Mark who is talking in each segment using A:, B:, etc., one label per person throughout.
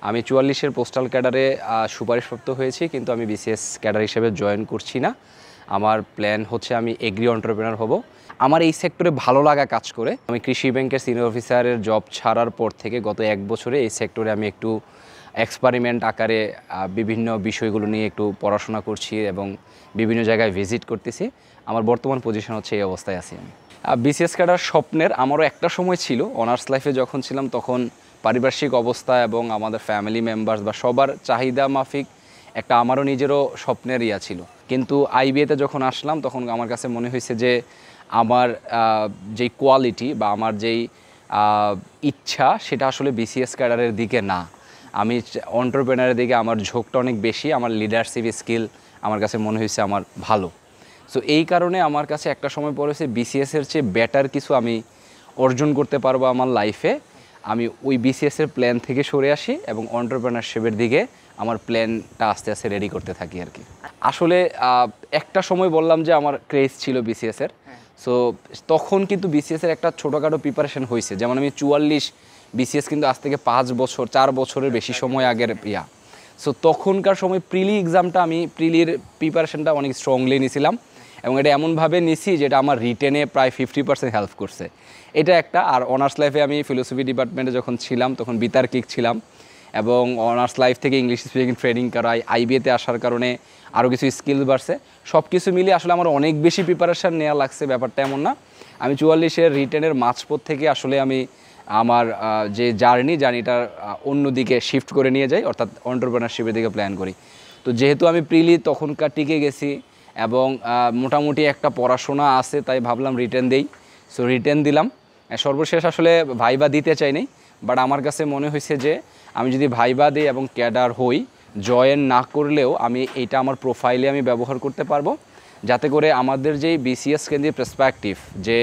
A: আমি 44-এর পোস্টাল ক্যাডারে সুপারিশপ্রাপ্ত হয়েছি, কিন্তু আমি বিসিএস ক্যাডার হিসেবে জয়েন করছি না। আমার প্ল্যান হচ্ছে আমি এগ্রি এন্টারপ্রেনার হব। আমার এই সেক্টরে ভালো লাগা কাজ করে। আমি কৃষি ব্যাংকের সিনিয়র অফিসারের জব ছাড়ার পর থেকে গত 1 বছরে এই সেক্টরে আমি একটু এক্সপেরিমেন্ট আকারে বিভিন্ন বিষয়গুলো নিয়ে একটু পড়াশোনা করছি এবং বিভিন্ন জায়গায় ভিজিট করতেছি। আমার বর্তমান পজিশন হচ্ছে এই অবস্থায় আছি আমি। বিসিএস ক্যাডার স্বপ্নের আমারও একটা সময় ছিল, অনার্স লাইফে যখন ছিলাম তখন পারিপার্শ্বিক অবস্থা এবং আমাদের ফ্যামিলি মেম্বার্স বা সবার চাহিদা মাফিক একটা আমারও নিজেরও স্বপ্নের ইয়া ছিল। কিন্তু আইবিএতে যখন আসলাম তখন আমার কাছে মনে হয়েছে যে আমার যেই কোয়ালিটি বা আমার যেই ইচ্ছা সেটা আসলে বিসিএস ক্যাডারের দিকে না। আমি এন্টারপ্রেনারের দিকে আমার ঝোঁকটা অনেক বেশি। আমার লিডারশিপ স্কিল আমার কাছে মনে হয়েছে আমার ভালো। সো এই কারণে আমার কাছে একটা সময় পড়েছে বিসিএসের চেয়ে বেটার কিছু আমি অর্জন করতে পারবো আমার লাইফে। আমি ওই বিসিএসের প্ল্যান থেকে সরে আসি এবং এন্টারপ্রেনারশিপের দিকে আমার প্ল্যানটা আস্তে আস্তে রেডি করতে থাকি আর কি। আসলে একটা সময় বললাম যে আমার ক্রেজ ছিল বিসিএসের। সো তখন কিন্তু বিসিএসের একটা ছোটোখাটো প্রিপারেশন হয়েছে। যেমন আমি 44 বিসিএস কিন্তু আজ থেকে 5 বছর 4 বছরের বেশি সময় আগের ইয়া। সো তখনকার সময় প্রিলি এক্সামটা আমি প্রিলির প্রিপারেশনটা অনেক স্ট্রংলি নিয়েছিলাম এবং এটা এমনভাবে নিছি যেটা আমার রিটেনে প্রায় 50% হেল্প করছে। এটা একটা। আর অনার্স লাইফে আমি ফিলোসফি ডিপার্টমেন্টে যখন ছিলাম তখন বিতার্কিক ছিলাম এবং অনার্স লাইফ থেকে ইংলিশ স্পিকিং ট্রেনিং করাই, আইবিএতে আসার কারণে আরও কিছু স্কিল বাড়ছে। সব কিছু মিলিয়ে আসলে আমার অনেক বেশি প্রিপারেশান নেওয়া লাগছে, ব্যাপারটা এমন না। আমি 44-এর রিটেনের মাঝপথ থেকে আসলে আমি আমার যে জার্নিটার অন্যদিকে শিফট করে নিয়ে যাই, অর্থাৎ এন্টারপ্রেনারশিপের দিকে প্ল্যান করি। তো যেহেতু আমি প্রিলি তখনকার টিকে গেছি এবং মোটামুটি একটা পড়াশোনা আছে, তাই ভাবলাম রিটেন দেই। সো রিটেন দিলাম। সর্বশেষ আসলে ভাইবা দিতে চাই নাই, বাট আমার কাছে মনে হয়েছে যে আমি যদি ভাইবা দিই এবং ক্যাডার হই, জয়েন না করলেও আমি এইটা আমার প্রোফাইলে আমি ব্যবহার করতে পারবো, যাতে করে আমাদের যেই বিসিএস কেন্দ্রিক পার্সপেক্টিভ যে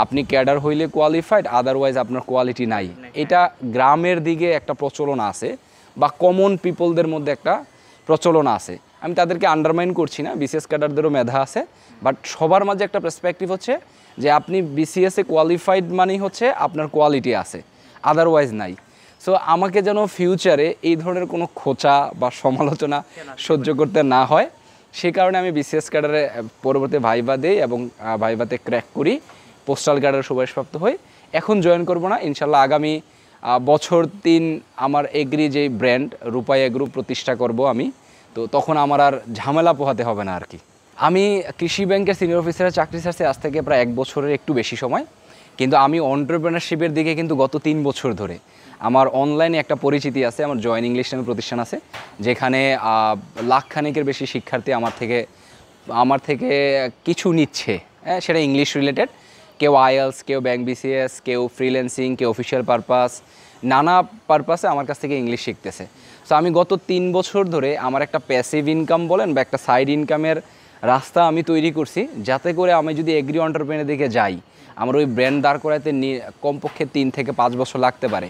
A: আপনি ক্যাডার হইলে কোয়ালিফাইড, আদারওয়াইজ আপনার কোয়ালিটি নাই, এটা গ্রামের দিকে একটা প্রচলন আছে বা কমন পিপলদের মধ্যে একটা প্রচলন আছে। আমি তাদেরকে আন্ডারমাইন করছি না, বিসিএস ক্যাডারদেরও মেধা আছে, বাট সবার মাঝে একটা পার্সপেক্টিভ হচ্ছে যে আপনি বিসিএসে কোয়ালিফাইড মানেই হচ্ছে আপনার কোয়ালিটি আছে, আদারওয়াইজ নাই। সো আমাকে যেন ফিউচারে এই ধরনের কোনো খোঁচা বা সমালোচনা সহ্য করতে না হয়, সেই কারণে আমি বিসিএস ক্যাডারে পরবর্তী ভাইবা দেই এবং ভাইবাতে ক্র্যাক করি, পোস্টাল ক্যাডারে সুপারিশপ্রাপ্ত হই। এখন জয়েন করব না, ইনশাল্লাহ আগামী বছর 3 আমার এগ্রি যেই ব্র্যান্ড রূপাই এগ্রো প্রতিষ্ঠা করব আমি। তো তখন আমার আর ঝামেলা পোহাতে হবে না আর কি। আমি কৃষি ব্যাংকের সিনিয়র অফিসারের চাকরি ছাড়ছি আজ থেকে প্রায় 1 বছরের একটু বেশি সময়, কিন্তু আমি এন্টারপ্রেনারশিপের দিকে কিন্তু গত 3 বছর ধরে। আমার অনলাইনে একটা পরিচিতি আছে, আমার জয়েন ইংলিশ নামে প্রতিষ্ঠান আছে, যেখানে লাখখানেকের বেশি শিক্ষার্থী আমার থেকে কিছু নিচ্ছে, হ্যাঁ, সেটা ইংলিশ রিলেটেড। কেউ আইএলস, কেউ ব্যাংক বিসিএস, কেউ ফ্রিল্যান্সিং, কেউ অফিসিয়াল পারপাস, নানা পারপাসে আমার কাছ থেকে ইংলিশ শিখতেছে। সো আমি গত 3 বছর ধরে আমার একটা প্যাসিভ ইনকাম বলেন বা একটা সাইড ইনকামের রাস্তা আমি তৈরি করছি, যাতে করে আমি যদি এগ্রি এন্টারপ্রেনার দিকে যাই, আমার ওই ব্র্যান্ড দাঁড় করাতে কমপক্ষে 3 থেকে 5 বছর লাগতে পারে।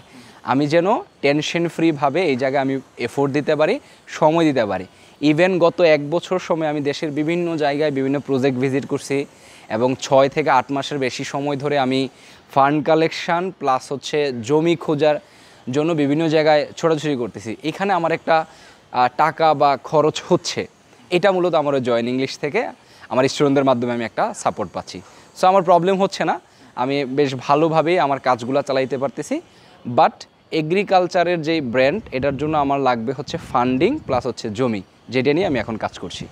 A: আমি যেন টেনশন ফ্রিভাবে এই জায়গায় আমি এফোর্ট দিতে পারি, সময় দিতে পারি। ইভেন গত 1 বছর সময় আমি দেশের বিভিন্ন জায়গায় বিভিন্ন প্রজেক্ট ভিজিট করছি এবং 6 থেকে 8 মাসের বেশি সময় ধরে আমি ফান্ড কালেকশান প্লাস হচ্ছে জমি খোঁজার জন্য বিভিন্ন জায়গায় ছোটাছুটি করতেছি। এখানে আমার একটা টাকা বা খরচ হচ্ছে, এটা মূলত আমার জয়েন ইংলিশ থেকে আমার স্টুডেন্টদের মাধ্যমে আমি একটা সাপোর্ট পাচ্ছি। সো আমার প্রবলেম হচ্ছে না, আমি বেশ ভালোভাবেই আমার কাজগুলো চালাইতে পারতেছি। বাট এগ্রিকালচারের যেই ব্র্যান্ড, এটার জন্য আমার লাগবে হচ্ছে ফান্ডিং প্লাস হচ্ছে জমি, যেটা নিয়ে আমি এখন কাজ করছি।